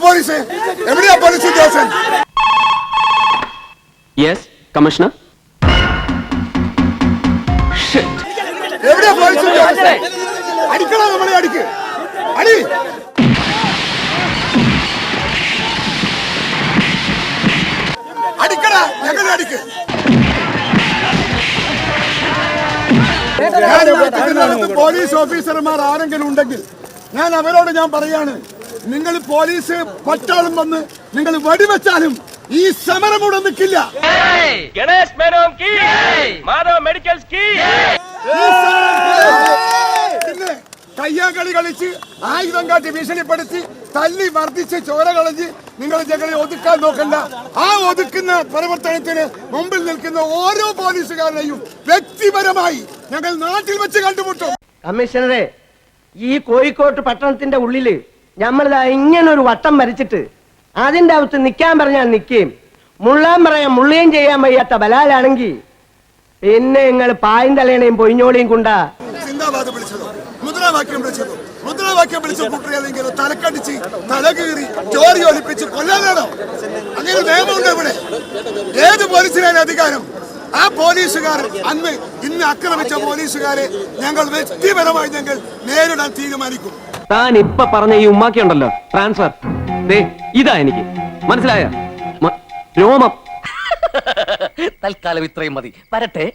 Police? എവിടെയാ police ഉദ്യോഗസ്ഥൻ? Yes commissioner. എവിടെയാ പോലീസ് ഉദ്യോഗസ്ഥൻ? അടിക്കണോ നമ്മളെ? അടിക്ക്, അടി. അടിക്കടാ, ഞങ്ങളെ അടിക്ക്. പോലീസ് ഓഫീസർമാർ ആരെങ്കിലും ഉണ്ടെങ്കിൽ ഞാൻ അവരോട് പറയാണ്, നിങ്ങൾ പോലീസ് പട്ടാളം വന്ന് നിങ്ങൾ വെടിവെച്ചാലും ഈ സമരം ഇവിടെ നിൽക്കില്ല. ഗണേഷ് മേനോൻ കീ, മാധവ് മെഡിക്കൽസ് കീ. പിന്നെ കയ്യാങ്കളി കളിച്ച് ആയുധം കാട്ടി ഭീഷണിപ്പെടുത്തി തല്ലി വർദ്ധിച്ച് ചോര കളഞ്ഞ് നിങ്ങൾ ഞങ്ങളെ ഒതുക്കാൻ നോക്കണ്ട. ആ ഒതുക്കുന്ന പ്രവർത്തനത്തിന് മുമ്പിൽ നിൽക്കുന്ന ഓരോ പോലീസുകാരനെയും വ്യക്തിപരമായി ഞങ്ങൾ നാട്ടിൽ വെച്ച് കണ്ടുമുട്ടും. കമ്മീഷണറെ, ഈ കോഴിക്കോട്ട് പട്ടണത്തിന്റെ ഉള്ളില് നമ്മളിതാ ഇങ്ങനൊരു വട്ടം വരച്ചിട്ട് അതിന്റെ അകത്ത് നിൽക്കാൻ പറഞ്ഞാൽ നിൽക്കുകയും മുള്ളാൻ പറയാൻ മുള്ളുകയും ചെയ്യാൻ വയ്യാത്ത ബലാലാണെങ്കിൽ പിന്നെ നിങ്ങൾ പായും തലേണയും പൊയിഞ്ഞോളിയും കൊണ്ടാ സിന്ദാബാദ് വിളിച്ചതോ, മുദ്രാവാക്യം വിളിച്ചതോ, മുദ്രാവാക്യം വിളിച്ച കുട്ടികളെങ്കിൽ തലക്കടിച്ച് തലകീറി ചോരി ഒലിപ്പിച്ച് കൊല്ലാനാണോ? അങ്ങനെ നിയമമുണ്ട് ഇവിടെ. ഏത് പോലീസിനാണ് അധികാരം? ആ പോലീസുകാർ ഇന്ന് ആക്രമിച്ച പോലീസുകാരെ ഞങ്ങൾ വ്യക്തിപരമായി ഞങ്ങൾ നേരിടാൻ തീരുമാനിക്കും. താൻ ഇപ്പൊ പറഞ്ഞ ഈ ഉമ്മാക്കി ഉണ്ടല്ലോ ട്രാൻസ്ഫർ, ഇതാ എനിക്ക് മനസ്സിലായ രോമം. തൽക്കാലം ഇത്രയും മതി, വരട്ടെ.